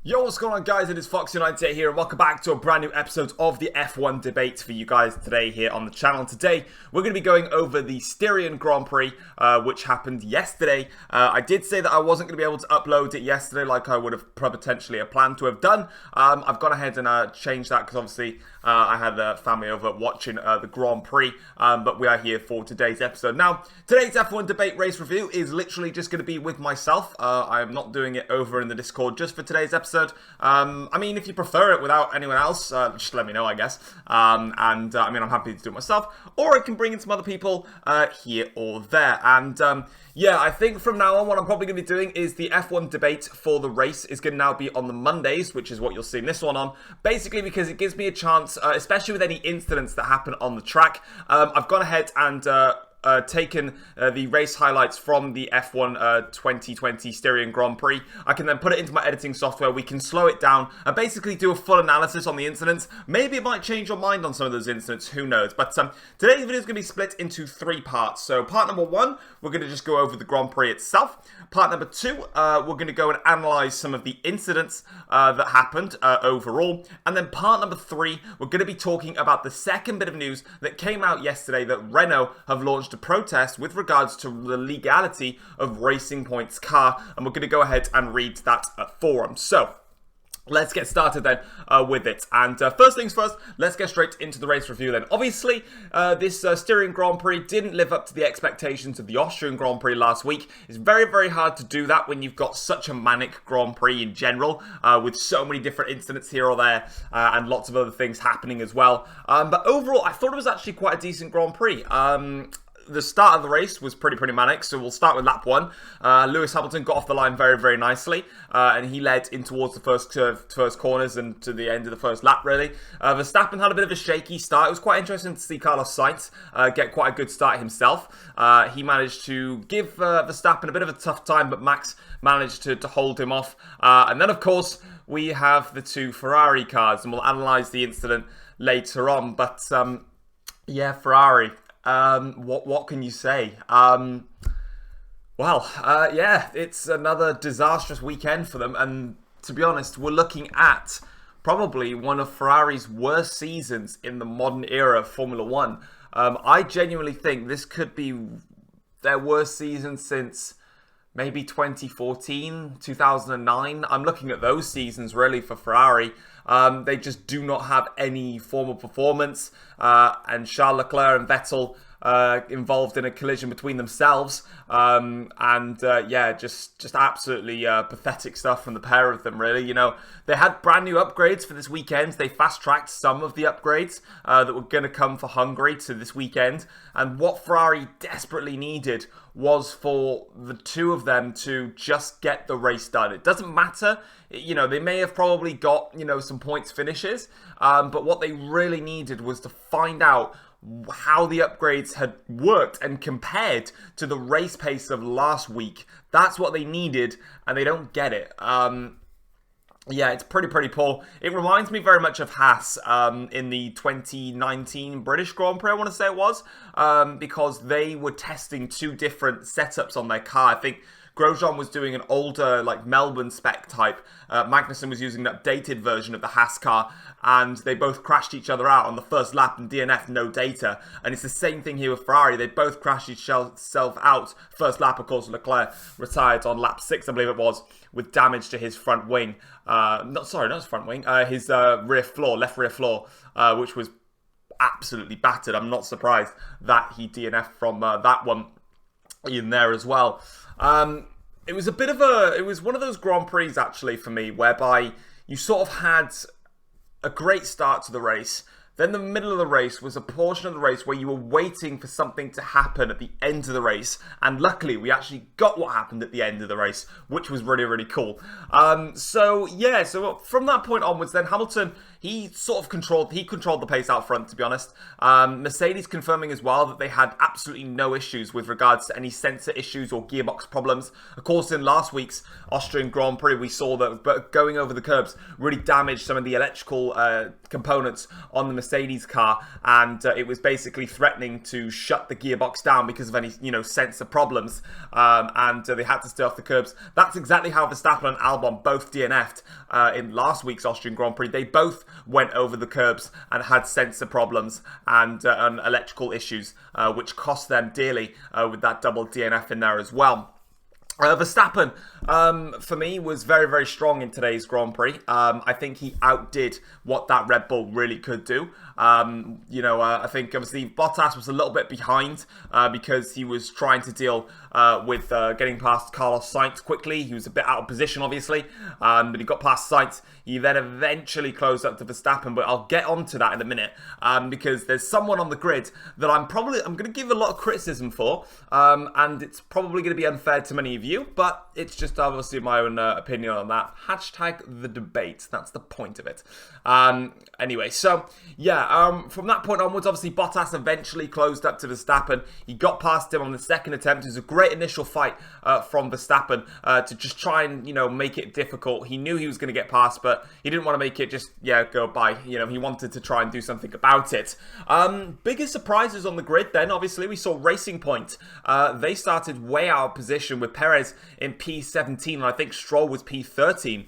Yo, what's going on, guys? It is Fox98 here, and welcome back to a brand new episode of the F1 debate for you guys today here on the channel. Today, we're going to be going over the Styrian Grand Prix, which happened yesterday. I did say that I wasn't going to be able to upload it yesterday like I would have potentially planned to have done. I've gone ahead and changed that because obviously I had a family over watching the Grand Prix, but we are here for today's episode. Now, today's F1 debate race review is literally just going to be with myself. I am not doing it over in the Discord just for today's episode. I mean, if you prefer it without anyone else, just let me know, I guess. I mean, I'm happy to do it myself, or I can bring in some other people here or there. And yeah, I think from now on, what I'm probably going to be doing is the F1 debate for the race is going to now be on the Mondays, which is what you'll see this one on. Basically, because it gives me a chance, especially with any incidents that happen on the track. I've gone ahead and taken the race highlights from the F1 2020 Styrian Grand Prix. I can then put it into my editing software. We can slow it down and basically do a full analysis on the incidents. Maybe it might change your mind on some of those incidents, who knows. But today's video is going to be split into three parts. So part number one, we're going to just go over the Grand Prix itself. Part number two, we're going to go and analyse some of the incidents that happened overall. And then part number three, we're going to be talking about the second bit of news that came out yesterday that Renault have launched a protest with regards to the legality of Racing Point's car. And we're going to go ahead and read that forum. So let's get started then with it. And first things first, let's get straight into the race review then. Obviously, this Styrian Grand Prix didn't live up to the expectations of the Austrian Grand Prix last week. It's very, very hard to do that when you've got such a manic Grand Prix in general, with so many different incidents here or there, and lots of other things happening as well. But overall, I thought it was actually quite a decent Grand Prix. The start of the race was pretty manic, so we'll start with lap one. Lewis Hamilton got off the line very, very nicely, and he led in towards the first corners and to the end of the first lap, really. Verstappen had a bit of a shaky start. It was quite interesting to see Carlos Sainz get quite a good start himself. He managed to give Verstappen a bit of a tough time, but Max managed to hold him off. And then, of course, we have the two Ferrari cars, and we'll analyse the incident later on. But, yeah, Ferrari. What can you say? Yeah, it's another disastrous weekend for them, and to be honest, we're looking at probably one of Ferrari's worst seasons in the modern era of Formula One. I genuinely think this could be their worst season since maybe 2014, 2009. I'm looking at those seasons really for Ferrari. They just do not have any form of performance, and Charles Leclerc and Vettel involved in a collision between themselves, yeah, just absolutely pathetic stuff from the pair of them, really. You know, they had brand new upgrades for this weekend. They fast-tracked some of the upgrades that were going to come for Hungary to this weekend, and what Ferrari desperately needed was for the two of them to just get the race done. It doesn't matter, you know, they may have probably got, you know, some points finishes, but what they really needed was to find out how the upgrades had worked and compared to the race pace of last week. That's what they needed, and they don't get it. Yeah, it's pretty poor. It reminds me very much of Haas in the 2019 British Grand Prix, I want to say it was, because they were testing two different setups on their car. I think Grosjean was doing an older, like, Melbourne spec type. Magnussen was using an updated version of the Haas car, and they both crashed each other out on the first lap, and DNF, no data. And it's the same thing here with Ferrari. They both crashed each other out. First lap, of course, Leclerc retired on lap 6, I believe it was, with damage to his front wing. Not his front wing, his rear floor, left rear floor, which was absolutely battered. I'm not surprised that he DNF'd from that one in there as well. It was one of those Grand Prix, actually, for me, whereby you sort of had a great start to the race. Then the middle of the race was a portion of the race where you were waiting for something to happen at the end of the race. And luckily, we actually got what happened at the end of the race, which was really cool. So from that point onwards, then Hamilton, he sort of controlled the pace out front, to be honest. Mercedes confirming as well that they had absolutely no issues with regards to any sensor issues or gearbox problems. Of course, in last week's Austrian Grand Prix, we saw that going over the curbs really damaged some of the electrical components on the Mercedes car, and it was basically threatening to shut the gearbox down because of any, sensor problems, and they had to stay off the curbs. That's exactly how Verstappen and Albon both DNF'd in last week's Austrian Grand Prix. They both went over the curbs and had sensor problems and electrical issues, which cost them dearly with that double DNF in there as well. Verstappen, for me, was very, very strong in today's Grand Prix. I think he outdid what that Red Bull really could do. I think obviously Bottas was a little bit behind because he was trying to deal with getting past Carlos Sainz quickly. He was a bit out of position, obviously, but he got past Sainz. He then eventually closed up to Verstappen, but I'll get onto that in a minute because there's someone on the grid that I'm going to give a lot of criticism for, and it's probably going to be unfair to many of you, but it's just obviously my own opinion on that. Hashtag the debate. That's the point of it. Anyway, so yeah, from that point onwards, obviously Bottas eventually closed up to Verstappen. He got past him on the second attempt. It was a great initial fight from Verstappen to just try and, make it difficult. He knew he was going to get past, but he didn't want to make it just, go by. He wanted to try and do something about it. Biggest surprises on the grid then, obviously, we saw Racing Point. They started way out of position with Perez in P17, and I think Stroll was P13.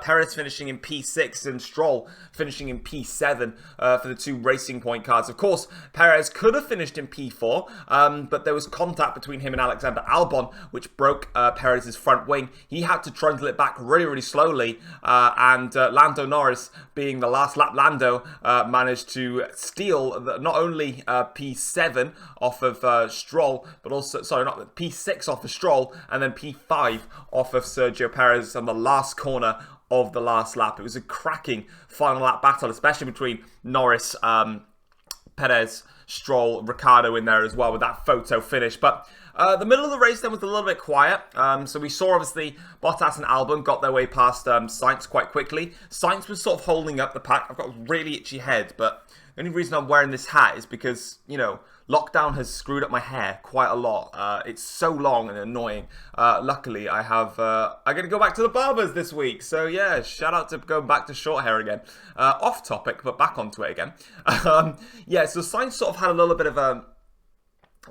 Perez finishing in P6 and Stroll finishing in P7 for the two Racing Point cars. Of course, Perez could have finished in P4, but there was contact between him and Alexander Albon, which broke Perez's front wing. He had to trundle it back really, really slowly, and Lando Norris, being the last lap Lando, managed to steal not only P7 off of Stroll, but also, not P6 off of Stroll, and then P5 off of Sergio Perez on the last corner of the last lap. It was a cracking final lap battle, especially between Norris, Perez, Stroll, Ricciardo in there as well with that photo finish. But the middle of the race then was a little bit quiet. So we saw obviously Bottas and Albon got their way past Sainz quite quickly. Sainz was sort of holding up the pack. I've got a really itchy head, but the only reason I'm wearing this hat is because, lockdown has screwed up my hair quite a lot. It's so long and annoying. Luckily, I'm going to go back to the barbers this week. So yeah, shout out to going back to short hair again. Off topic, but back onto it again. So Sainz sort of had a little bit of a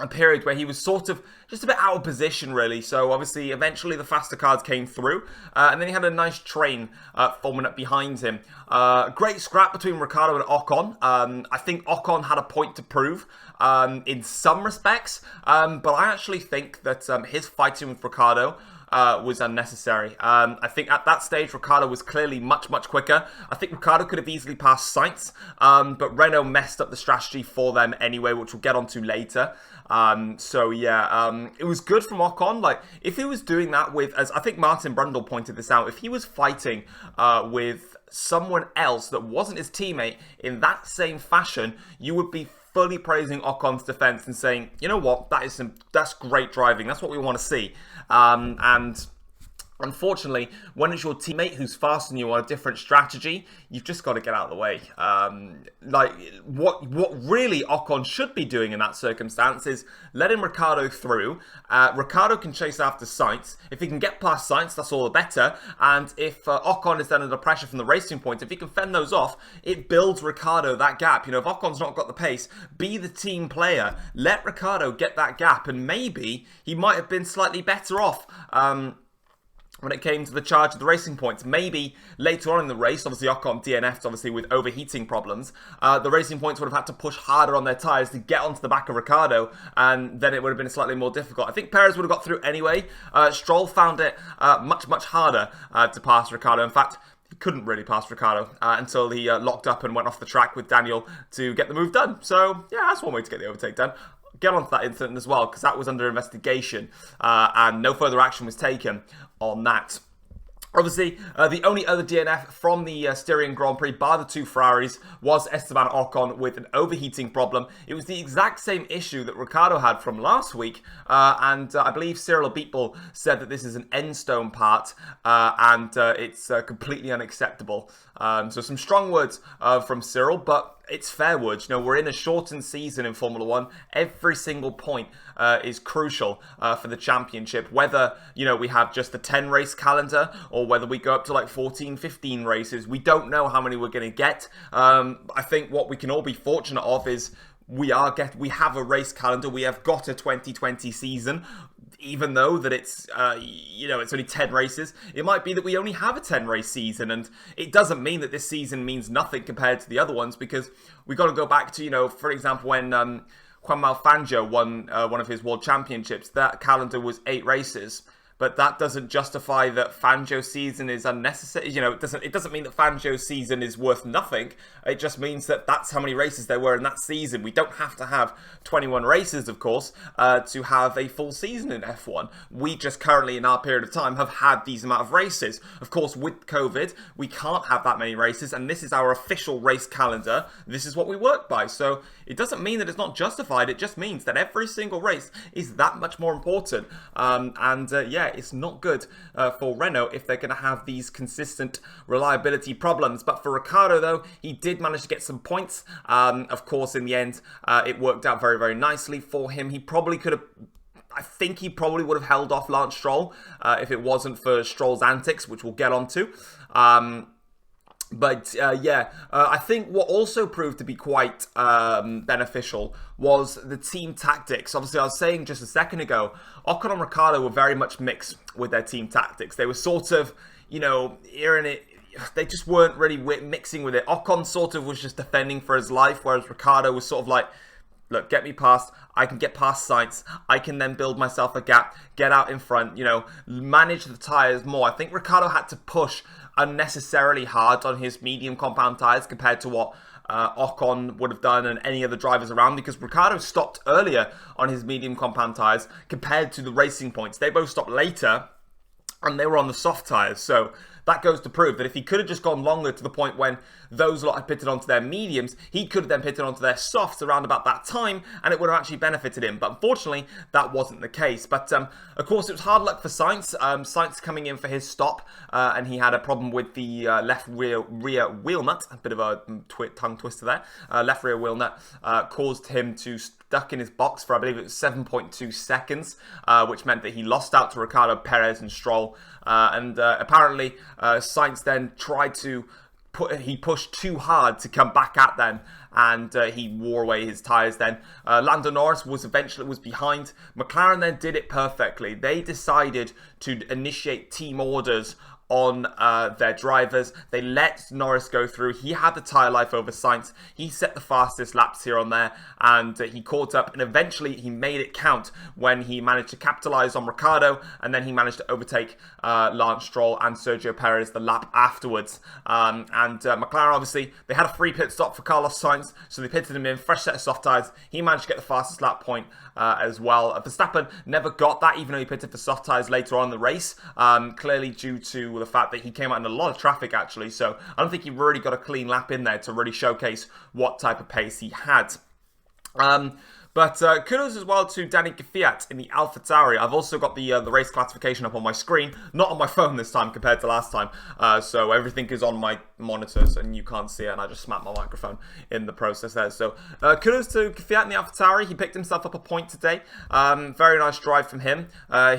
period where he was sort of just a bit out of position, really. So obviously, eventually the faster cars came through, and then he had a nice train forming up behind him. Great scrap between Ricciardo and Ocon. I think Ocon had a point to prove in some respects, but I actually think that his fighting with Ricciardo was unnecessary. I think at that stage, Ricciardo was clearly much, much quicker. I think Ricciardo could have easily passed Sainz, but Renault messed up the strategy for them anyway, which we'll get onto later. It was good from Ocon. Like, if he was doing that with, as I think Martin Brundle pointed this out, if he was fighting with someone else that wasn't his teammate in that same fashion, you would be fully praising Ocon's defense and saying, you know what, that's great driving. That's what we want to see. And unfortunately, when it's your teammate who's faster than you on a different strategy, you've just got to get out of the way. What really Ocon should be doing in that circumstance is letting Ricciardo through. Ricciardo can chase after Sainz. If he can get past Sainz, that's all the better. And if Ocon is then under pressure from the Racing Point, if he can fend those off, it builds Ricciardo that gap. If Ocon's not got the pace, be the team player. Let Ricciardo get that gap, and maybe he might have been slightly better off when it came to the charge of the Racing Points. Maybe later on in the race, obviously Ocon DNF'd obviously with overheating problems, the Racing Points would have had to push harder on their tyres to get onto the back of Ricciardo, and then it would have been slightly more difficult. I think Perez would have got through anyway. Stroll found it much, much harder to pass Ricciardo. In fact, he couldn't really pass Ricciardo until he locked up and went off the track with Daniel to get the move done. So yeah, that's one way to get the overtake done. Get onto that incident as well, because that was under investigation and no further action was taken on that. Obviously, the only other DNF from the Styrian Grand Prix, bar the two Ferraris, was Esteban Ocon with an overheating problem. It was the exact same issue that Ricciardo had from last week, and I believe Cyril Abiteboul said that this is an end stone part, and it's completely unacceptable. So some strong words from Cyril, but it's fair words. You know, we're in a shortened season in Formula One. Every single point is crucial for the championship, whether, you know, we have just a 10 race calendar or whether we go up to like 14, 15 races. We don't know how many we're going to get. I think what we can all be fortunate of is we have a race calendar. We have got a 2020 season. Even though that it's, it's only 10 races, it might be that we only have a 10 race season, and it doesn't mean that this season means nothing compared to the other ones, because we got to go back to, you know, for example, when Juan Fangio won one of his world championships, that calendar was 8 races. But that doesn't justify that Fangio's season is unnecessary. You know, it doesn't mean that Fangio's season is worth nothing. It just means that that's how many races there were in that season. We don't have to have 21 races, of course, to have a full season in F1. We just currently, in our period of time, have had these amount of races. Of course, with COVID, we can't have that many races, and this is our official race calendar. This is what we work by. So it doesn't mean that it's not justified. It just means that every single race is that much more important. It's not good for Renault if they're going to have these consistent reliability problems. But for Ricciardo, though, he did manage to get some points. Of course, in the end, it worked out very, very nicely for him. He probably could have... I think he probably would have held off Lance Stroll if it wasn't for Stroll's antics, which we'll get onto. I think what also proved to be quite beneficial was the team tactics. Obviously, I was saying just a second ago, Ocon and Ricciardo were very much mixed with their team tactics. They were sort of, you know, they just weren't really mixing with it. Ocon sort of was just defending for his life, whereas Ricciardo was sort of like, look, get me past, I can get past Sainz, I can then build myself a gap, get out in front, you know, manage the tyres more. I think Ricciardo had to push unnecessarily hard on his medium compound tyres compared to what Ocon would have done and any other drivers around, because Ricciardo stopped earlier on his medium compound tyres compared to the Racing Points. They both stopped later and they were on the soft tyres. So that goes to prove that if he could have just gone longer to the point when those lot had pitted onto their mediums, he could have then pitted onto their softs around about that time, and it would have actually benefited him. But unfortunately, that wasn't the case. But of course, it was hard luck for Sainz. Sainz coming in for his stop, and he had a problem with the left rear wheel nut. A bit of a tongue twister there. Left rear wheel nut caused him to stuck in his box for, I believe it was 7.2 seconds, which meant that he lost out to Ricciardo, Perez and Stroll. Apparently, Sainz then tried to pushed too hard to come back at them, and he wore away his tyres then. Lando Norris was behind. McLaren then did it perfectly. They decided to initiate team orders on their drivers. They let Norris go through. He had the tyre life over Sainz. He set the fastest laps here on there, and he caught up, and eventually he made it count when he managed to capitalise on Ricciardo, and then he managed to overtake Lance Stroll and Sergio Perez the lap afterwards. McLaren, obviously, they had a free pit stop for Carlos Sainz, so they pitted him in, fresh set of soft tyres. He managed to get the fastest lap point as well. Verstappen never got that, even though he pitted for soft tyres later on in the race, clearly due to the fact that he came out in a lot of traffic, actually. So I don't think he really got a clean lap in there to really showcase what type of pace he had. But kudos as well to Danny Kvyat in the AlphaTauri. I've also got the race classification up on my screen, not on my phone this time compared to last time. So everything is on my monitors and you can't see it, and I just smacked my microphone in the process there. So kudos to Kvyat in the AlphaTauri. He picked himself up a point today. Very nice drive from him.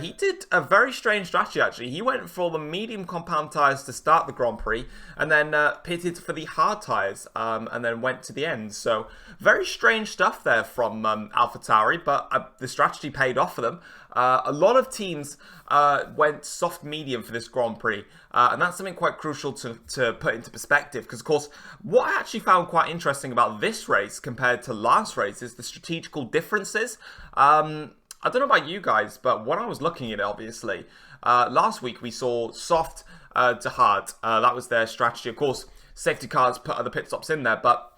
He did a very strange strategy, actually. He went for the medium compound tyres to start the Grand Prix, and then pitted for the hard tyres, and then went to the end. So very strange stuff there from AlphaTauri, but the strategy paid off for them. A lot of teams went soft medium for this Grand Prix, and that's something quite crucial to put into perspective, because of course what I actually found quite interesting about this race compared to last race is the strategical differences. I don't know about you guys, but when I was looking at it, obviously last week we saw soft to hard. That was their strategy. Of course, safety cars put other pit stops in there, but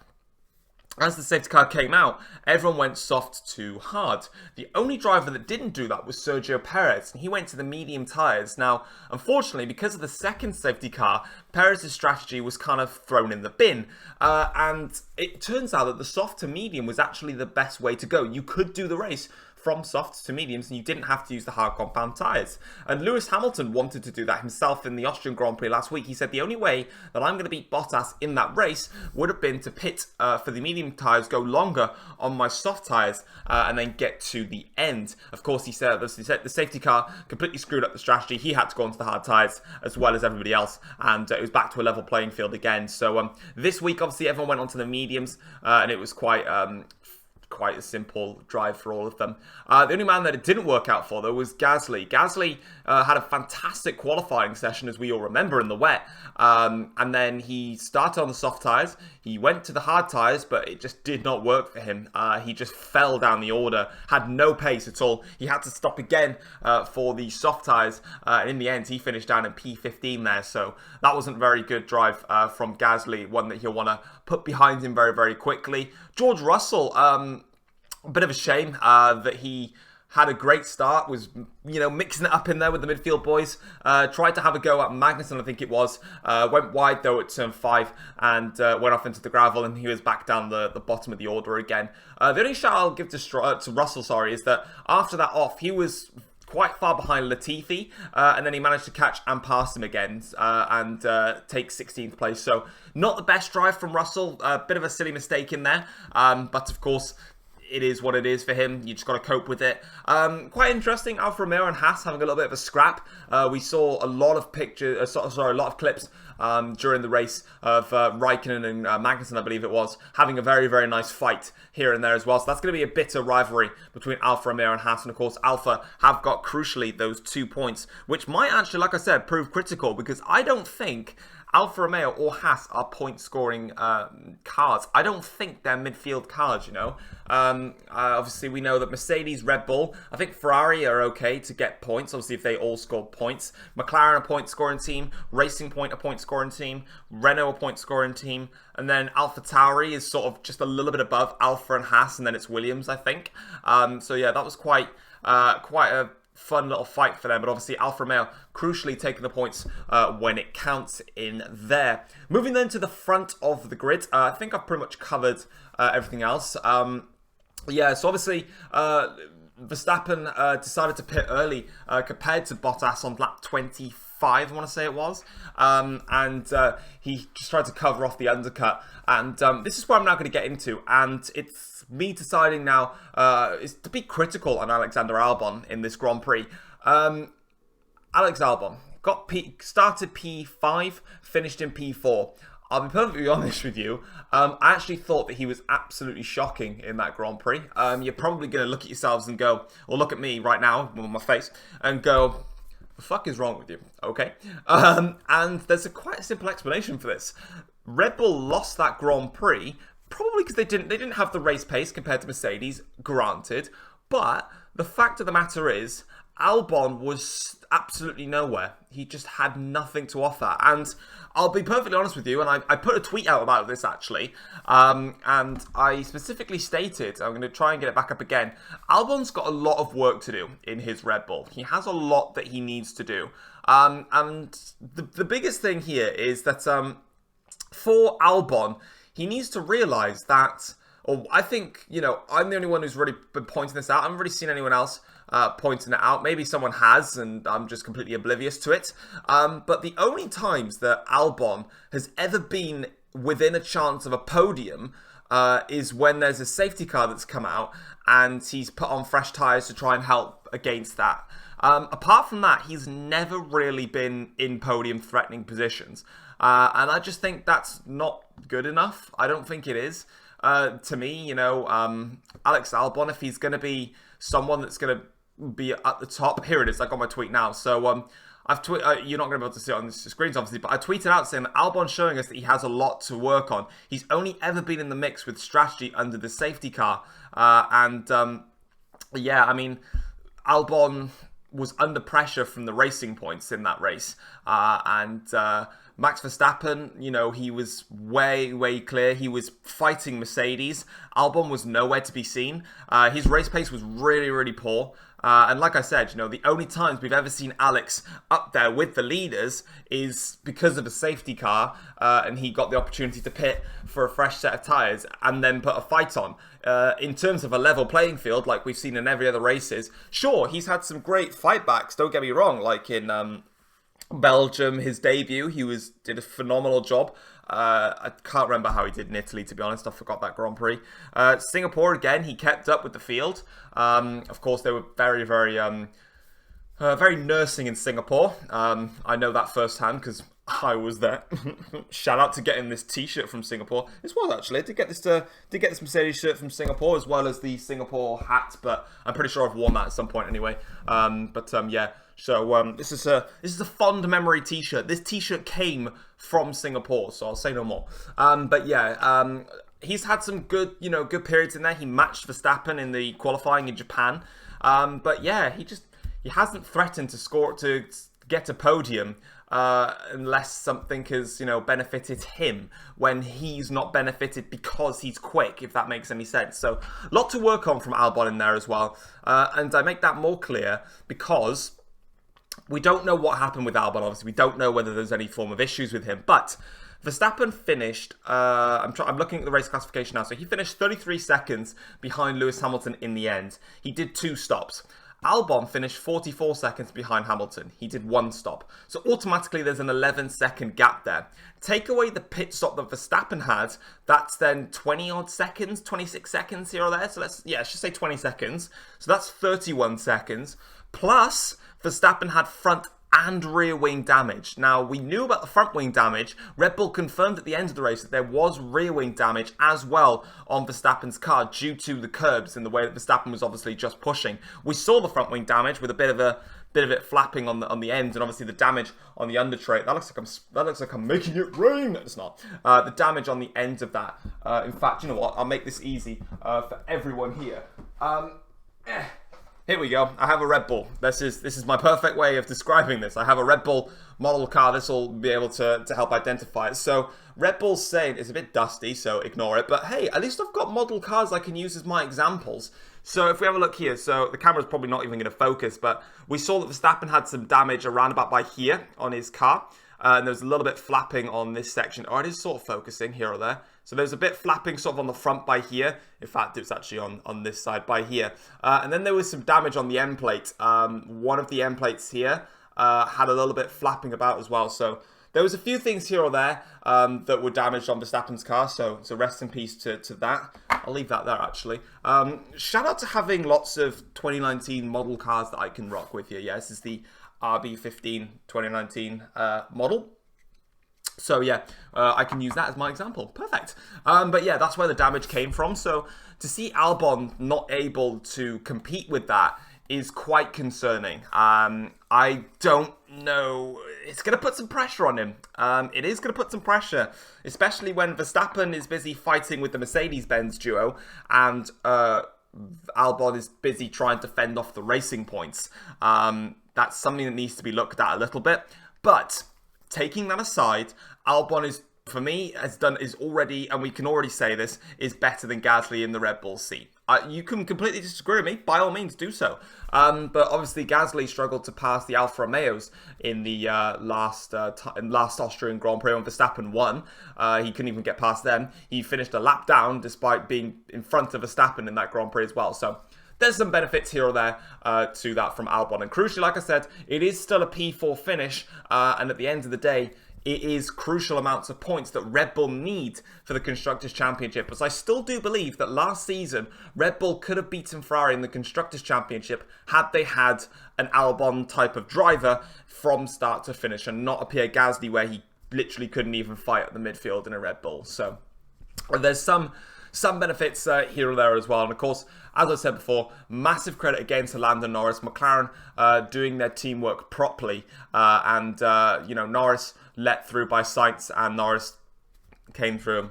as the safety car came out, everyone went soft to hard. The only driver that didn't do that was Sergio Perez, and he went to the medium tyres. Now, unfortunately, because of the second safety car, Perez's strategy was kind of thrown in the bin. And it turns out that the soft to medium was actually the best way to go. You could do the race from softs to mediums, and you didn't have to use the hard compound tyres. And Lewis Hamilton wanted to do that himself in the Austrian Grand Prix last week. He said, the only way that I'm going to beat Bottas in that race would have been to pit for the medium tyres, go longer on my soft tyres, and then get to the end. Of course, he said the safety car completely screwed up the strategy. He had to go onto the hard tyres as well as everybody else, and it was back to a level playing field again. So this week, obviously, everyone went onto the mediums, and it was quite a simple drive for all of them. The only man that it didn't work out for, though, was Gasly. Gasly had a fantastic qualifying session, as we all remember, in the wet. And then he started on the soft tyres. He went to the hard tyres, but it just did not work for him. He just fell down the order, had no pace at all. He had to stop again for the soft tyres. And in the end, he finished down in P15 there. So that wasn't a very good drive from Gasly, one that he'll want to put behind him very, very quickly. George Russell, a bit of a shame that he had a great start, was, mixing it up in there with the midfield boys. Tried to have a go at Magnussen, I think it was. Went wide, though, at turn 5 and went off into the gravel, and he was back down the bottom of the order again. The only shout I'll give to Russell, is that after that off, he was quite far behind Latifi, and then he managed to catch and pass him again and take 16th place. So not the best drive from Russell, a bit of a silly mistake in there, but of course it is what it is for him. You just got to cope with it. Quite interesting, Alfa Romeo and Haas having a little bit of a scrap. We saw a lot of pictures, a lot of clips during the race of Raikkonen and Magnussen, I believe it was, having a very, very nice fight here and there as well. So that's going to be a bitter rivalry between Alfa Romeo and Haas. And of course, Alfa have got, crucially, those 2 points, which might actually, like I said, prove critical, because I don't think Alfa Romeo or Haas are point-scoring cars. I don't think they're midfield cars, Obviously, we know that Mercedes, Red Bull, I think Ferrari are okay to get points, obviously, if they all score points. McLaren, a point-scoring team. Racing Point, a point-scoring team. Renault, a point-scoring team. And then AlphaTauri is sort of just a little bit above Alfa and Haas, and then it's Williams, I think. So, yeah, that was quite a fun little fight for them, but obviously Alfa Romeo crucially taking the points when it counts in there. Moving then to the front of the grid, I think I've pretty much covered everything else. Yeah, so obviously Verstappen decided to pit early compared to Bottas on lap 25, I want to say it was, and he just tried to cover off the undercut, and this is what I'm now going to get into, and it's me deciding now is to be critical on Alexander Albon in this Grand Prix. Alex Albon started P5, finished in P4. I'll be perfectly honest with you, I actually thought that he was absolutely shocking in that Grand Prix. You're probably going to look at yourselves and go, or look at me right now with my face, and go, the fuck is wrong with you, okay? And there's quite a simple explanation for this. Red Bull lost that Grand Prix probably because they didn't have the race pace compared to Mercedes, granted, but the fact of the matter is Albon was absolutely nowhere. He just had nothing to offer. And I'll be perfectly honest with you, and I put a tweet out about this actually, and I specifically stated, I'm going to try and get it back up again, Albon's got a lot of work to do in his Red Bull. He has a lot that he needs to do. And the biggest thing here is that for Albon, he needs to realise that, or I think, I'm the only one who's really been pointing this out. I haven't really seen anyone else pointing it out. Maybe someone has, and I'm just completely oblivious to it. But the only times that Albon has ever been within a chance of a podium is when there's a safety car that's come out and he's put on fresh tyres to try and help against that. Apart from that, he's never really been in podium threatening positions. And I just think that's not good enough. I don't think it is. To me, Alex Albon, if he's going to be someone that's going to be at the top, here it is, I got my tweet now. So I've you're not going to be able to see it on the screens, obviously, but I tweeted out saying that Albon's showing us that he has a lot to work on. He's only ever been in the mix with strategy under the safety car. Yeah, I mean, Albon was under pressure from the racing points in that race. Max Verstappen, you know, he was way clear. He was fighting Mercedes. Albon was nowhere to be seen. His race pace was really poor. And like I said, you know, the only times we've ever seen Alex up there with the leaders is because of a safety car, and he got the opportunity to pit for a fresh set of tyres and then put a fight on. In terms of a level playing field, like we've seen in every other races, sure, he's had some great fight backs, don't get me wrong, like in Belgium, his debut, he did a phenomenal job. I can't remember how he did in Italy, to be honest. I forgot that Grand Prix. Singapore, again, he kept up with the field. Of course, they were very nursing in Singapore. I know that firsthand because I was there. Shout out to getting this T-shirt from Singapore. This was actually. I did get this Mercedes shirt from Singapore as well as the Singapore hat, but I'm pretty sure I've worn that at some point anyway. Yeah. So this is a fond memory T-shirt. This T-shirt came from Singapore, so I'll say no more. He's had some good periods in there. He matched Verstappen in the qualifying in Japan. He hasn't threatened to get a podium unless something has benefited him when he's not benefited because he's quick, if that makes any sense. So a lot to work on from Albon in there as well. And I make that more clear because we don't know what happened with Albon, obviously. We don't know whether there's any form of issues with him. But Verstappen finished, I'm looking at the race classification now. So he finished 33 seconds behind Lewis Hamilton in the end. He did 2 stops. Albon finished 44 seconds behind Hamilton. He did 1 stop. So automatically there's an 11-second gap there. Take away the pit stop that Verstappen had, that's then 20-odd seconds, 26 seconds here or there. So let's just say 20 seconds. So that's 31 seconds. Plus, Verstappen had front and rear wing damage. Now, we knew about the front wing damage. Red Bull confirmed at the end of the race that there was rear wing damage as well on Verstappen's car due to the curbs and the way that Verstappen was obviously just pushing. We saw the front wing damage with a bit of it flapping on the end, and obviously the damage on the under tray. That looks like I'm making it rain. It's not. The damage on the end of that. In fact, you know what? I'll make this easy for everyone here. Here we go. I have a Red Bull. This is my perfect way of describing this. I have a Red Bull model car. This will be able to help identify it. So Red Bull's saying it's a bit dusty, so ignore it. But hey, at least I've got model cars I can use as my examples. So if we have a look here, so the camera's probably not even going to focus, but we saw that Verstappen had some damage around about by here on his car. And there's a little bit flapping on this section. Oh, it is sort of focusing here or there. So there's a bit flapping sort of on the front by here. In fact, it's actually on this side by here. And then there was some damage on the end plate. One of the end plates here had a little bit flapping about as well. So there was a few things here or there that were damaged on Verstappen's car. So rest in peace to that. I'll leave that there, actually. Shout out to having lots of 2019 model cars that I can rock with here. Yeah, this is the RB15 2019 model. So yeah, I can use that as my example. Perfect. But yeah, that's where the damage came from. So to see Albon not able to compete with that is quite concerning. I don't know. It's going to put some pressure on him. It is going to put some pressure, especially when Verstappen is busy fighting with the Mercedes-Benz duo and Albon is busy trying to fend off the racing points. That's something that needs to be looked at a little bit. But taking that aside, Albon is, for me, is already, and we can already say this, is better than Gasly in the Red Bull seat. You can completely disagree with me. By all means, do so. But obviously, Gasly struggled to pass the Alfa Romeos in the last Austrian Grand Prix when Verstappen won. He couldn't even get past them. He finished a lap down despite being in front of Verstappen in that Grand Prix as well. So there's some benefits here or there to that from Albon. And crucially, like I said, it is still a P4 finish. And at the end of the day, it is crucial amounts of points that Red Bull need for the Constructors' Championship. But I still do believe that last season, Red Bull could have beaten Ferrari in the Constructors' Championship had they had an Albon type of driver from start to finish and not a Pierre Gasly where he literally couldn't even fight at the midfield in a Red Bull. So there's some benefits here or there as well. And of course, as I said before, massive credit again to Lando Norris. McLaren doing their teamwork properly. Norris let through by Sainz and Norris came through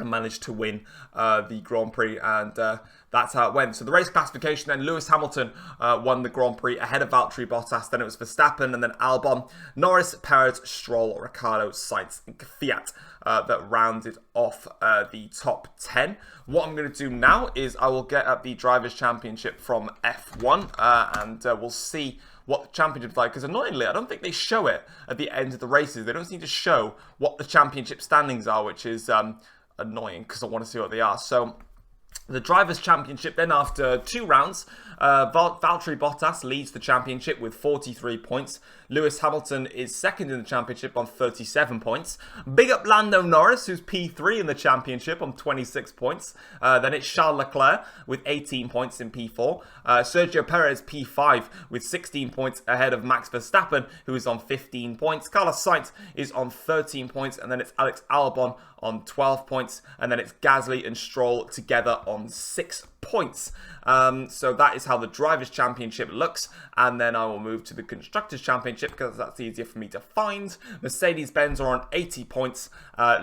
and managed to win the Grand Prix, and that's how it went. So the race classification then, Lewis Hamilton won the Grand Prix ahead of Valtteri Bottas, then it was Verstappen, and then Albon, Norris, Perez, Stroll, Ricciardo, Sainz, and Kvyat that rounded off the top 10. What I'm going to do now is I will get at the Drivers' Championship from F1, and we'll see what the championship's like, because annoyingly, I don't think they show it at the end of the races. They don't seem to show what the championship standings are, which is annoying, because I want to see what they are. So the Drivers' Championship then, after 2 rounds, Valtteri Bottas leads the championship with 43 points. Lewis Hamilton is second in the championship on 37 points. Big up Lando Norris, who's P3 in the championship on 26 points. Then it's Charles Leclerc with 18 points in P4. Sergio Perez, P5 with 16 points ahead of Max Verstappen, who is on 15 points. Carlos Sainz is on 13 points. And then it's Alex Albon on 12 points. And then it's Gasly and Stroll together on 6 points. So that is how the Drivers' Championship looks. And then I will move to the Constructors' Championship, because that's easier for me to find. Mercedes-Benz are on 80 points,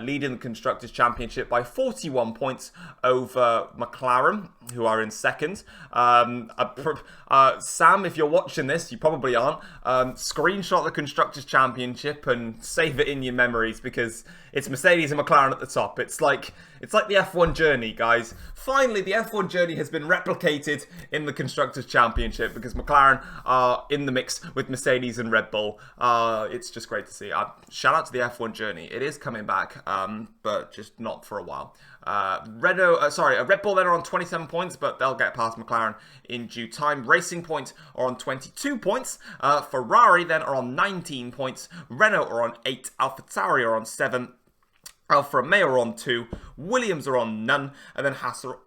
leading the Constructors' Championship by 41 points over McLaren, who are in second. Sam, if you're watching this, you probably aren't, screenshot the Constructors' Championship and save it in your memories, because it's Mercedes and McLaren at the top. It's like the F1 journey, guys. Finally, the F1 journey has been replicated in the Constructors' Championship, because McLaren are in the mix with Mercedes and Red Bull. It's just great to see. Shout out to the F1 journey. It is coming back, but just not for a while. Red Bull then are on 27 points, but they'll get past McLaren in due time. Racing Point are on 22 points. Ferrari then are on 19 points. Renault are on 8. AlphaTauri are on 7. Alfa Romeo are on 2, Williams are on none, and then Haas are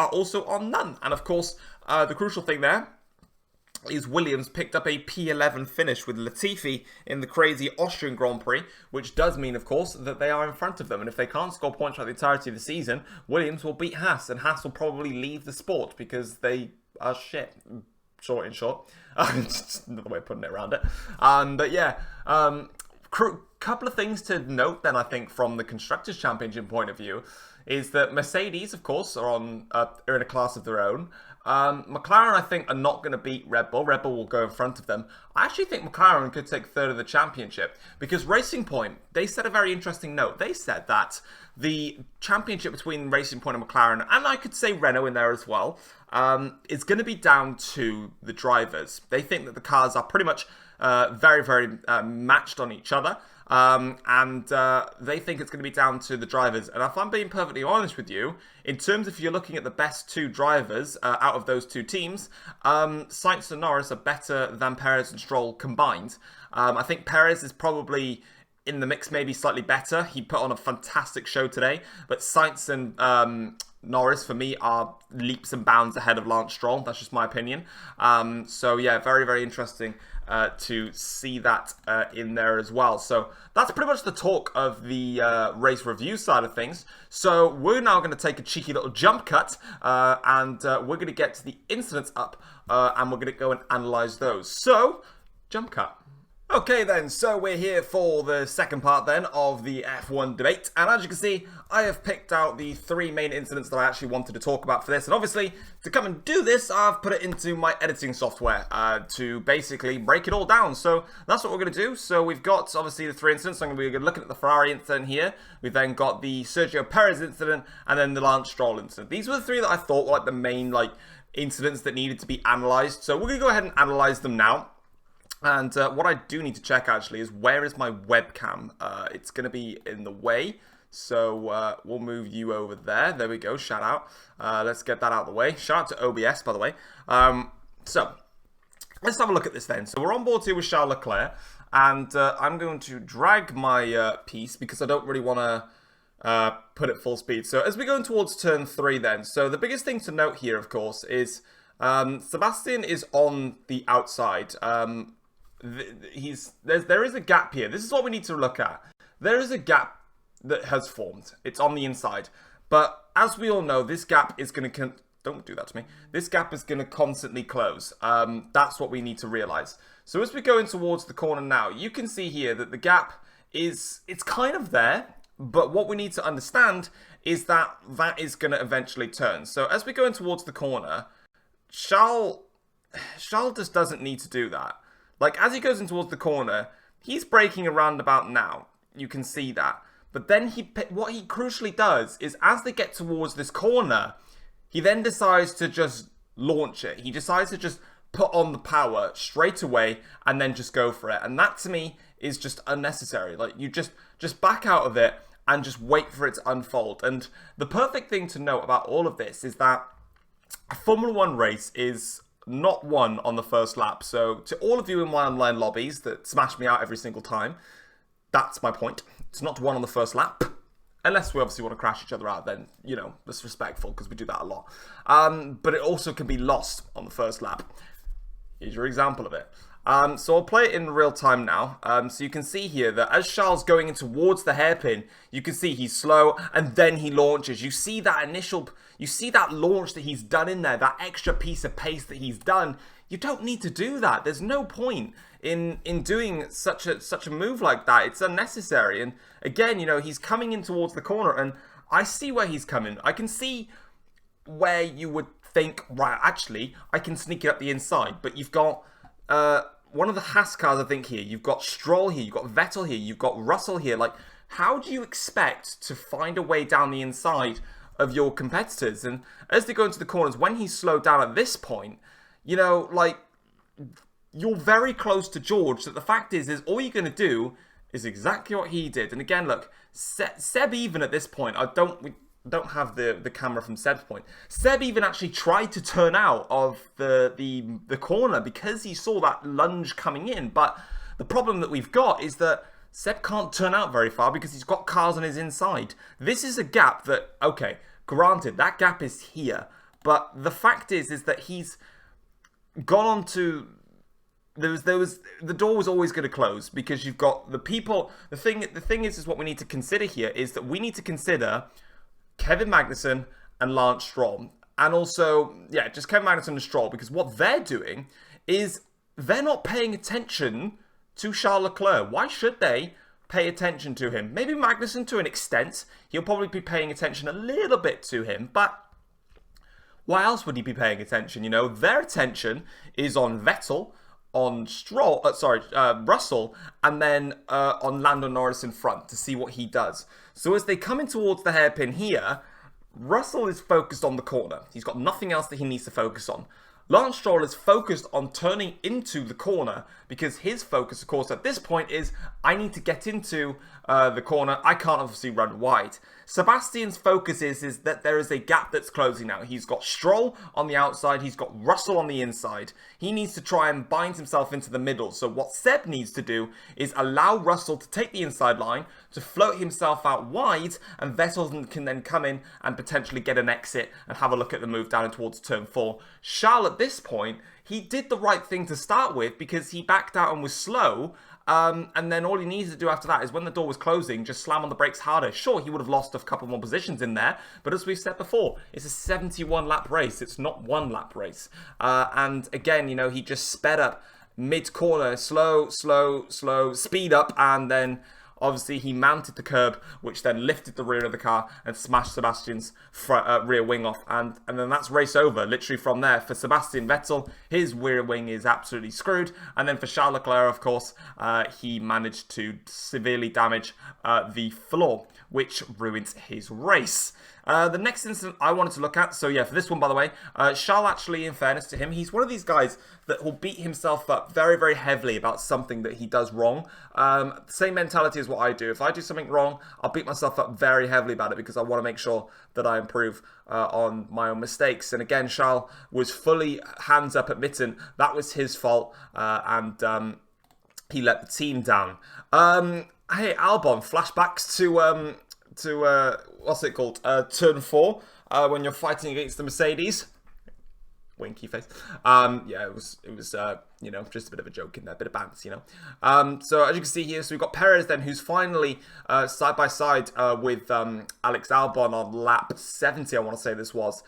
also on none. And of course, the crucial thing there is Williams picked up a P11 finish with Latifi in the crazy Austrian Grand Prix, which does mean, of course, that they are in front of them. And if they can't score points throughout the entirety of the season, Williams will beat Haas, and Haas will probably leave the sport because they are shit. Short in short. Just another way of putting it around it. But yeah, couple of things to note then, I think, from the Constructors' Championship point of view, is that Mercedes, of course, are in a class of their own. McLaren, I think, are not going to beat Red Bull. Red Bull will go in front of them. I actually think McLaren could take third of the championship, because Racing Point, they said a very interesting note. They said that the championship between Racing Point and McLaren, and I could say Renault in there as well, is going to be down to the drivers. They think that the cars are pretty much very, very matched on each other. And they think it's going to be down to the drivers. And if I'm being perfectly honest with you, in terms of if you're looking at the best 2 drivers out of those 2 teams, Sainz and Norris are better than Perez and Stroll combined. I think Perez is probably in the mix, maybe slightly better. He put on a fantastic show today. But Sainz and Norris, for me, are leaps and bounds ahead of Lance Stroll. That's just my opinion. So yeah, very, very interesting to see that in there as well. So that's pretty much the talk of the race review side of things. So we're now going to take a cheeky little jump cut, and we're going to get to the incidents up, and we're going to go and analyze those. So, jump cut. Okay then, so we're here for the second part then of the F1 debate, and as you can see, I have picked out the 3 main incidents that I actually wanted to talk about for this, and obviously, to come and do this, I've put it into my editing software to basically break it all down. So that's what we're going to do. So we've got, obviously, the 3 incidents. So I'm going to be looking at the Ferrari incident here. We've then got the Sergio Perez incident, and then the Lance Stroll incident. These were the 3 that I thought were like the main incidents that needed to be analysed. So we're going to go ahead and analyse them now. And what I do need to check, actually, is where is my webcam? It's going to be in the way, so we'll move you over there. There we go, shout out. Let's get that out of the way. Shout out to OBS, by the way. So, let's have a look at this then. So, we're on board here with Charles Leclerc, and I'm going to drag my piece because I don't really want to put it full speed. So, as we go in towards turn 3 then, so the biggest thing to note here, of course, is Sebastian is on the outside. There is a gap here. This is what we need to look at. There is a gap that has formed. It's on the inside. But as we all know, this gap is going to... Don't do that to me. This gap is going to constantly close. That's what we need to realize. So as we go in towards the corner now, you can see here that the gap is... It's kind of there. But what we need to understand is that that is going to eventually turn. So as we go in towards the corner, Charles just doesn't need to do that. Like, as he goes in towards the corner, he's braking around about now. You can see that. But then what he crucially does is, as they get towards this corner, he then decides to just launch it. He decides to just put on the power straight away and then just go for it. And that, to me, is just unnecessary. Like, you just back out of it and just wait for it to unfold. And the perfect thing to note about all of this is that a Formula 1 race is not won on the first lap. So to all of you in my online lobbies that smash me out every single time, that's my point. It's not won on the first lap. Unless we obviously want to crash each other out, then, you know, that's respectful because we do that a lot. But it also can be lost on the first lap. Here's your example of it. So I'll play it in real time now. So you can see here that as Charles going in towards the hairpin, you can see he's slow and then he launches. You see that launch that he's done in there, that extra piece of pace that he's done. You don't need to do that. There's no point in doing such a move like that. It's unnecessary. And again, you know, he's coming in towards the corner and I see where he's coming. I can see where you would think, right, actually, I can sneak it up the inside. But you've got one of the Haas cars, I think, here. You've got Stroll here. You've got Vettel here. You've got Russell here. Like, how do you expect to find a way down the inside of your competitors? And as they go into the corners, when he's slowed down at this point, you know, like, you're very close to George. So the fact is all you're going to do is exactly what he did. And again, look, Seb even at this point, we don't have the camera from Seb's point. Seb even actually tried to turn out of the corner because he saw that lunge coming in. But the problem that we've got is that Seb can't turn out very far because he's got cars on his inside. This is a gap that, okay, granted, that gap is here. But the fact is that he's gone on to... the door was always going to close because you've got the people... The thing is what we need to consider here is that we need to consider Kevin Magnussen and Lance Stroll. And also, yeah, just Kevin Magnussen and Stroll, because what they're doing is they're not paying attention to Charles Leclerc. Why should they pay attention to him? Maybe Magnussen to an extent. He'll probably be paying attention a little bit to him, but why else would he be paying attention? You know, their attention is on Vettel, on Russell, and then on Lando Norris in front to see what he does. So as they come in towards the hairpin here, Russell is focused on the corner. He's got nothing else that he needs to focus on. Lance Stroll is focused on turning into the corner because his focus, of course, at this point is, I need to get into the corner. I can't obviously run wide. Sebastian's focus is that there is a gap that's closing now. He's got Stroll on the outside. He's got Russell on the inside. He needs to try and bind himself into the middle. So what Seb needs to do is allow Russell to take the inside line, to float himself out wide, and Vettel can then come in and potentially get an exit and have a look at the move down towards turn 4. Charles, at this point, he did the right thing to start with because he backed out and was slow. And then all he needed to do after that is when the door was closing, just slam on the brakes harder. Sure, he would have lost a couple more positions in there, but as we've said before, it's a 71 lap race. It's not 1 lap race. And again, you know, he just sped up mid-corner, slow, speed up, and then obviously he mounted the curb, which then lifted the rear of the car and smashed Sebastian's rear wing off. And then that's race over, literally from there. For Sebastian Vettel, his rear wing is absolutely screwed. And then for Charles Leclerc, of course, he managed to severely damage the floor, which ruins his race. The next incident I wanted to look at, so yeah, for this one, by the way, Charles actually, in fairness to him, he's one of these guys that will beat himself up very, very heavily about something that he does wrong. Same mentality as what I do. If I do something wrong, I'll beat myself up very heavily about it because I want to make sure that I improve on my own mistakes. And again, Charles was fully hands up admitting that was his fault, and he let the team down. Hey, Albon, flashbacks to what's it called? Turn 4, when you're fighting against the Mercedes. Winky face. Yeah, it was you know, just a bit of a joke in there, a bit of bounce, you know. So as you can see here, so we've got Perez then, who's finally side by side with Alex Albon on lap 70, I want to say this was.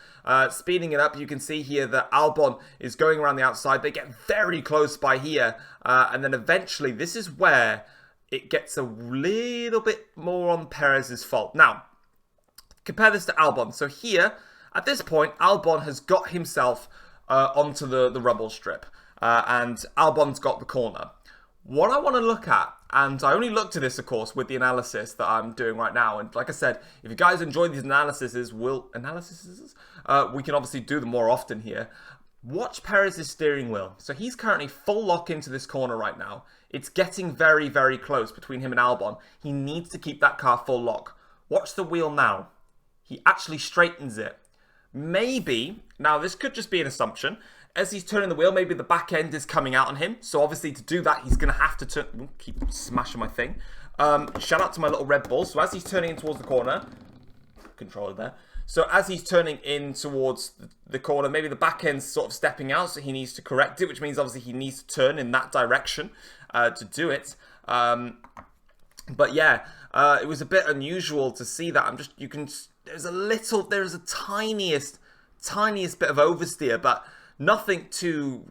Speeding it up, you can see here that Albon is going around the outside. They get very close by here, and then eventually, this is where it gets a little bit more on Perez's fault. Now, compare this to Albon. So here, at this point, Albon has got himself onto the rubble strip. And Albon's got the corner. What I want to look at, and I only looked at this, of course, with the analysis that I'm doing right now. And like I said, if you guys enjoy these analyses, we can obviously do them more often here. Watch Perez's steering wheel. So he's currently full lock into this corner right now. It's getting very, very close between him and Albon. He needs to keep that car full lock. Watch the wheel now. He actually straightens it. Maybe, now this could just be an assumption, as he's turning the wheel, maybe the back end is coming out on him. So obviously to do that, he's going to have to turn... Ooh, keep smashing my thing. Shout out to my little Red Bull. So as he's turning in towards the corner... Controller there. So as he's turning in towards the corner, maybe the back end's sort of stepping out. So he needs to correct it, which means obviously he needs to turn in that direction to do it. But yeah, it was a bit unusual to see that. There's a tiniest bit of oversteer, but... Nothing too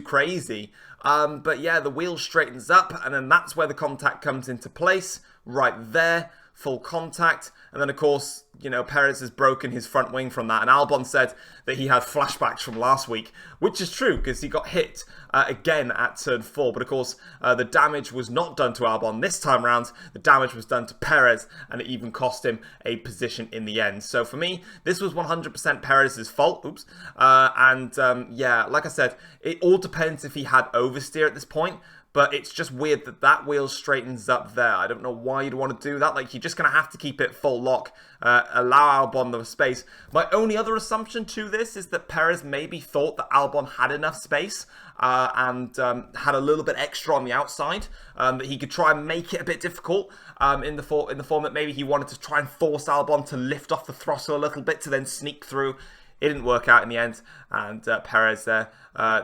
crazy. But yeah, the wheel straightens up, and then that's where the contact comes into place. Right there, full contact. And then, of course, Perez has broken his front wing from that. And Albon said that he had flashbacks from last week, which is true, because he got hit again at turn 4. But, of course, the damage was not done to Albon this time around. The damage was done to Perez, and it even cost him a position in the end. So, for me, this was 100% Perez's fault. Oops. Yeah, like I said, it all depends if he had oversteer at this point. But it's just weird that wheel straightens up there. I don't know why you'd want to do that. Like, you're just going to have to keep it full lock. Allow Albon the space. My only other assumption to this is that Perez maybe thought that Albon had enough space and had a little bit extra on the outside. That he could try and make it a bit difficult in the form that maybe he wanted to try and force Albon to lift off the throttle a little bit to then sneak through. It didn't work out in the end, and Perez there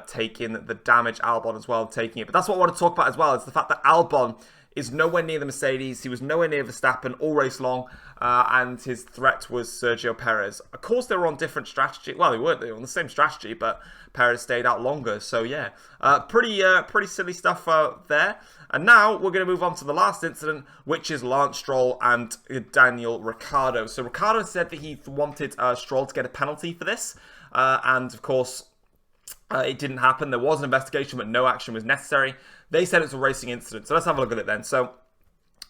taking the damage, Albon as well taking it. But that's what I want to talk about as well, is the fact that Albon is nowhere near the Mercedes. He was nowhere near Verstappen all race long, and his threat was Sergio Perez. Of course, they were on different strategy. Well, they weren't. They were on the same strategy, but Perez stayed out longer. So yeah, pretty silly stuff there. And now we're going to move on to the last incident, which is Lance Stroll and Daniel Ricciardo. So Ricciardo said that he wanted Stroll to get a penalty for this, and of course, it didn't happen. There was an investigation, but no action was necessary. They said it's a racing incident. So let's have a look at it then. So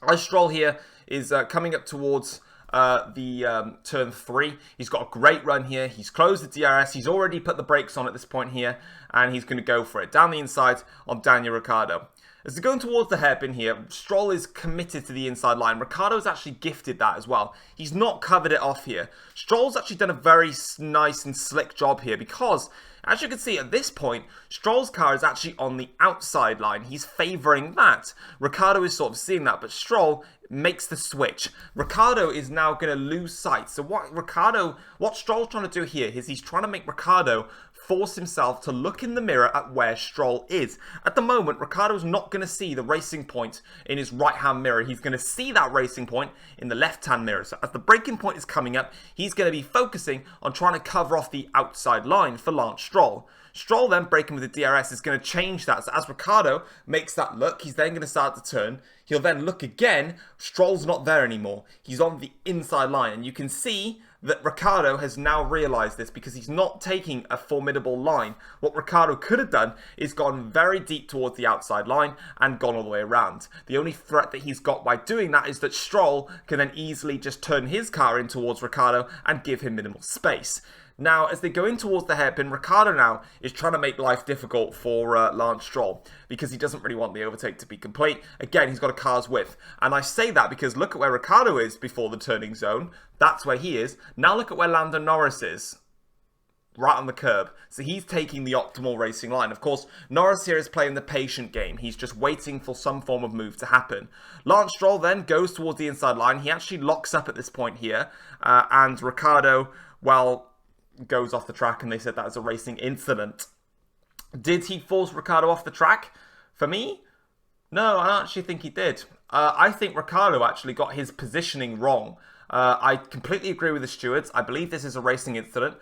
as Stroll here is coming up towards the turn 3. He's got a great run here. He's closed the DRS. He's already put the brakes on at this point here, and he's going to go for it. Down the inside on Daniel Ricciardo. As they're going towards the hairpin here, Stroll is committed to the inside line. Ricciardo's actually gifted that as well. He's not covered it off here. Stroll's actually done a very nice and slick job here because, as you can see at this point, Stroll's car is actually on the outside line. He's favouring that. Ricciardo is sort of seeing that, but Stroll makes the switch. Ricciardo is now going to lose sight. So what Stroll's trying to do here is he's trying to make Ricciardo force himself to look in the mirror at where Stroll is. At the moment, Ricciardo's not going to see the racing point in his right-hand mirror. He's going to see that racing point in the left-hand mirror. So as the braking point is coming up, he's going to be focusing on trying to cover off the outside line for Lance Stroll. Stroll then braking with the DRS is going to change that. So as Ricciardo makes that look, he's then going to start to turn. He'll then look again. Stroll's not there anymore. He's on the inside line. And you can see that Ricciardo has now realised this because he's not taking a formidable line. What Ricciardo could have done is gone very deep towards the outside line and gone all the way around. The only threat that he's got by doing that is that Stroll can then easily just turn his car in towards Ricciardo and give him minimal space. Now, as they go in towards the hairpin, Ricciardo now is trying to make life difficult for Lance Stroll because he doesn't really want the overtake to be complete. Again, he's got a car's width. And I say that because look at where Ricciardo is before the turning zone. That's where he is. Now look at where Lando Norris is. Right on the curb. So he's taking the optimal racing line. Of course, Norris here is playing the patient game. He's just waiting for some form of move to happen. Lance Stroll then goes towards the inside line. He actually locks up at this point here. And Ricciardo, well, goes off the track, and they said that was a racing incident. Did he force Ricciardo off the track? For me, no, I don't actually think he did. I think Ricciardo actually got his positioning wrong. I completely agree with the stewards. I believe this is a racing incident.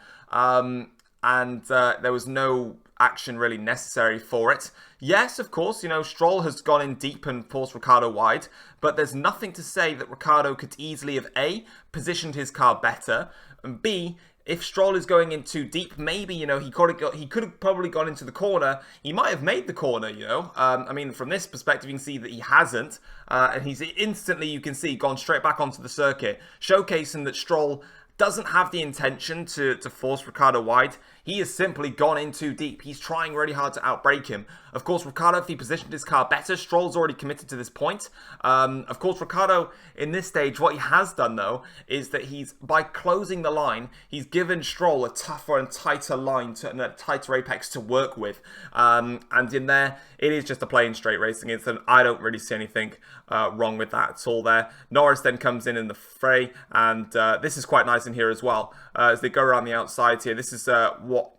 and there was no action really necessary for it. Yes, of course, Stroll has gone in deep and forced Ricciardo wide, but there's nothing to say that Ricciardo could easily have A, positioned his car better, and B, if Stroll is going in too deep, maybe, he could have probably gone into the corner. He might have made the corner, I mean, from this perspective, you can see that he hasn't. And he's instantly, you can see, gone straight back onto the circuit, showcasing that Stroll doesn't have the intention to force Ricciardo wide. He has simply gone in too deep. He's trying really hard to outbrake him. Of course, Ricciardo, if he positioned his car better, Stroll's already committed to this point. Of course, Ricciardo, in this stage, what he has done, though, is that by closing the line, he's given Stroll a tougher and tighter line, and a tighter apex to work with. And in there, it is just a plain straight racing incident. I don't really see anything wrong with that at all there. Norris then comes in the fray, and this is quite nice in here as well. As they go around the outside here, this is what,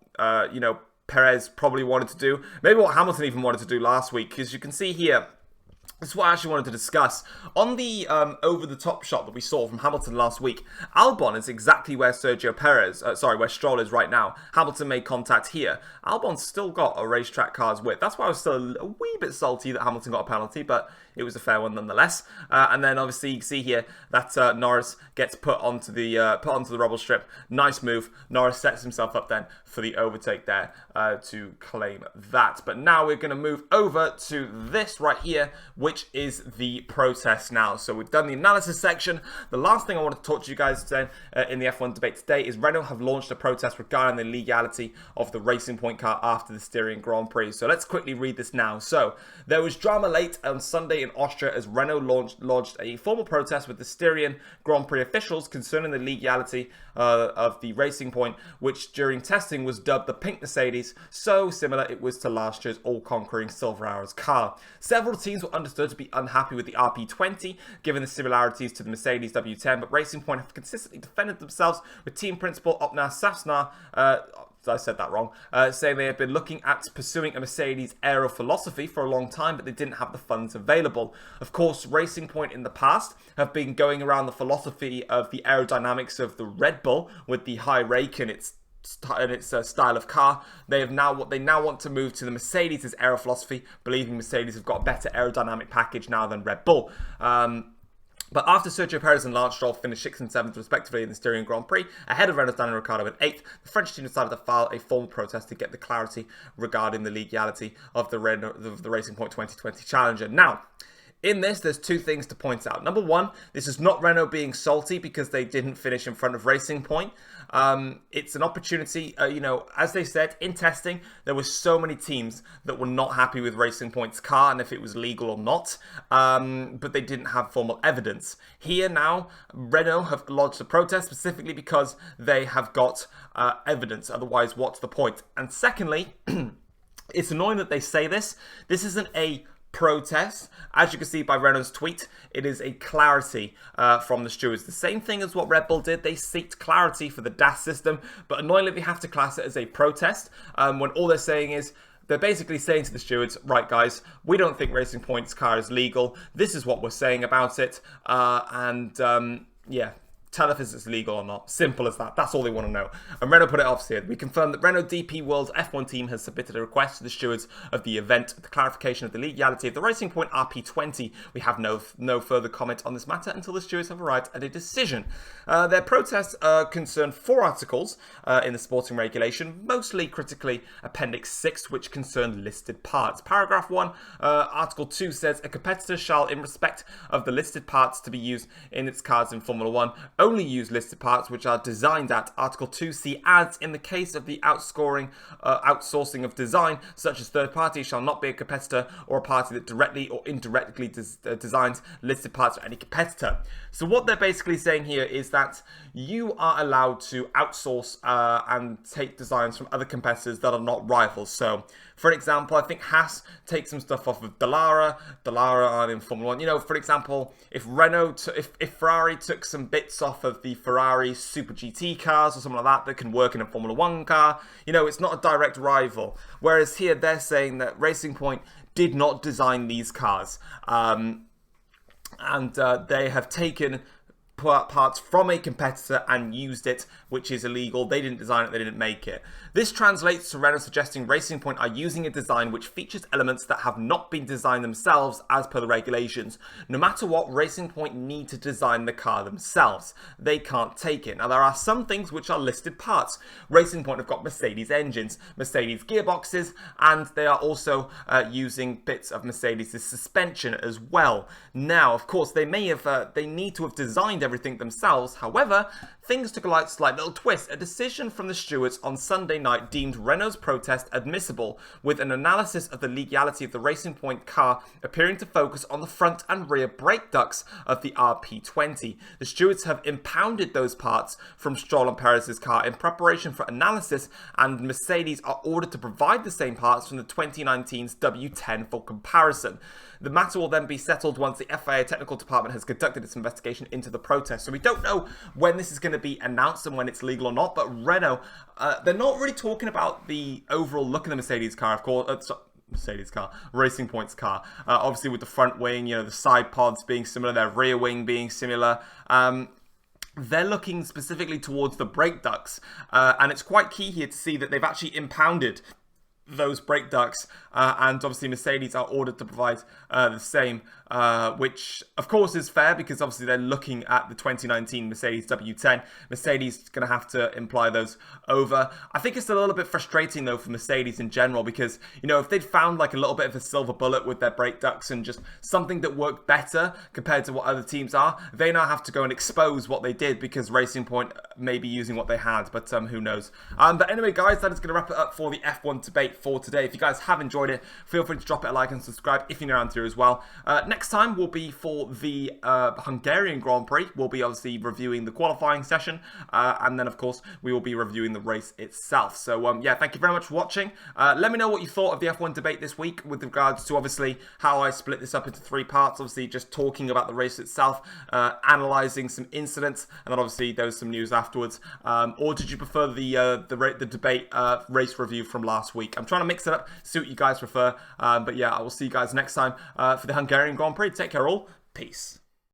Perez probably wanted to do. Maybe what Hamilton even wanted to do last week, because you can see here, this is what I actually wanted to discuss. On the over-the-top shot that we saw from Hamilton last week, Albon is exactly where where Stroll is right now. Hamilton made contact here. Albon's still got a racetrack car's width. That's why I was still a wee bit salty that Hamilton got a penalty, but it was a fair one nonetheless. And then obviously you can see here that Norris gets put onto the rubble strip. Nice move. Norris sets himself up then for the overtake there to claim that. But now we're going to move over to this right here, which is the protest now. So we've done the analysis section. The last thing I want to talk to you guys today in the F1 debate today is Renault have launched a protest regarding the legality of the Racing Point car after the Styrian Grand Prix. So let's quickly read this now. So there was drama late on Sunday in Austria as Renault lodged a formal protest with the Styrian Grand Prix officials concerning the legality of the Racing Point, which during testing was dubbed the Pink Mercedes, so similar it was to last year's all-conquering Silver Arrows car. Several teams were understood to be unhappy with the RP20, given the similarities to the Mercedes W10, but Racing Point have consistently defended themselves, with team principal Opnar Safsnar, I said that wrong, saying they have been looking at pursuing a Mercedes aero philosophy for a long time, but they didn't have the funds available. Of course, Racing Point in the past have been going around the philosophy of the aerodynamics of the Red Bull with the high rake and its style of car. They now want to move to the Mercedes' aero philosophy, believing Mercedes have got a better aerodynamic package now than Red Bull. But after Sergio Perez and Lance Stroll finished 6th and 7th respectively in the Styrian Grand Prix, ahead of Renault's Daniel Ricciardo in 8th, the French team decided to file a formal protest to get the clarity regarding the legality of the Racing Point 2020 Challenger. Now, in this, there's two things to point out. Number one, this is not Renault being salty because they didn't finish in front of Racing Point. It's an opportunity, as they said, in testing, there were so many teams that were not happy with Racing Point's car and if it was legal or not, but they didn't have formal evidence. Here now, Renault have lodged a protest specifically because they have got evidence. Otherwise, what's the point? And secondly, it's annoying that they say this. This isn't a protest. As you can see by Renault's tweet, it is a clarity from the stewards. The same thing as what Red Bull did. They seeked clarity for the DAS system, but annoyingly they have to class it as a protest when all they're saying is, they're basically saying to the stewards, right guys, we don't think Racing Point's car is legal. This is what we're saying about it. Yeah. Tell us if it's legal or not. Simple as that. That's all they want to know. And Renault put it off here. We confirm that Renault DP World's F1 team has submitted a request to the stewards of the event, the clarification of the legality of the Racing Point RP20. We have no further comment on this matter until the stewards have arrived at a decision. Their protests concern 4 articles in the sporting regulation, mostly critically Appendix 6, which concern listed parts. Paragraph 1, Article 2 says, a competitor shall, in respect of the listed parts to be used in its cars in Formula 1, only use listed parts which are designed at. Article 2C adds, in the case of the outsourcing of design, such as third party shall not be a competitor or a party that directly or indirectly designs listed parts for any competitor. So what they're basically saying here is that you are allowed to outsource and take designs from other competitors that are not rivals. So, for example, I think Haas takes some stuff off of Dallara aren't in Formula 1. For example, if Ferrari took some bits off of the Ferrari Super GT cars or something like that can work in a Formula 1 car, it's not a direct rival. Whereas here they're saying that Racing Point did not design these cars. And they have taken parts from a competitor and used it, which is illegal. They didn't design it, they didn't make it. This translates to Renault suggesting Racing Point are using a design which features elements that have not been designed themselves as per the regulations. No matter what, Racing Point need to design the car themselves. They can't take it. Now, there are some things which are listed parts. Racing Point have got Mercedes engines, Mercedes gearboxes, and they are also using bits of Mercedes' suspension as well. Now, of course, they need to have designed everything themselves. However, things took a slight little twist. A decision from the stewards on Sunday night deemed Renault's protest admissible, with an analysis of the legality of the Racing Point car appearing to focus on the front and rear brake ducts of the RP20. The stewards have impounded those parts from Stroll and Perez's car in preparation for analysis, and Mercedes are ordered to provide the same parts from the 2019's W10 for comparison. The matter will then be settled once the FIA technical department has conducted its investigation into the protest. So we don't know when this is going to be announced and when it's legal or not, but Renault, they're not really talking about the overall look of the Mercedes car, of course. Racing Point's car. Obviously with the front wing, the side pods being similar, their rear wing being similar. They're looking specifically towards the brake ducts, and it's quite key here to see that they've actually impounded those brake ducts, and obviously Mercedes are ordered to provide the same, which of course is fair because obviously they're looking at the 2019 Mercedes W10. Mercedes is going to have to imply those over. I think it's a little bit frustrating though for Mercedes in general because, if they'd found like a little bit of a silver bullet with their brake ducts and just something that worked better compared to what other teams are, they now have to go and expose what they did because Racing Point may be using what they had, but who knows. But anyway, guys, that is going to wrap it up for the F1 debate for today. If you guys have enjoyed it, feel free to drop it a like and subscribe if you're new around here as well. Next time will be for the Hungarian Grand Prix. We'll be obviously reviewing the qualifying session, and then of course we will be reviewing the race itself. So yeah, thank you very much for watching. Let me know what you thought of the F1 debate this week with regards to obviously how I split this up into 3 parts. Obviously just talking about the race itself, analysing some incidents, and then obviously there was some news afterwards. Or did you prefer the debate race review from last week? I'm trying to mix it up, see what you guys prefer. But yeah, I will see you guys next time for the Hungarian Grand Prix. Take care all. Peace.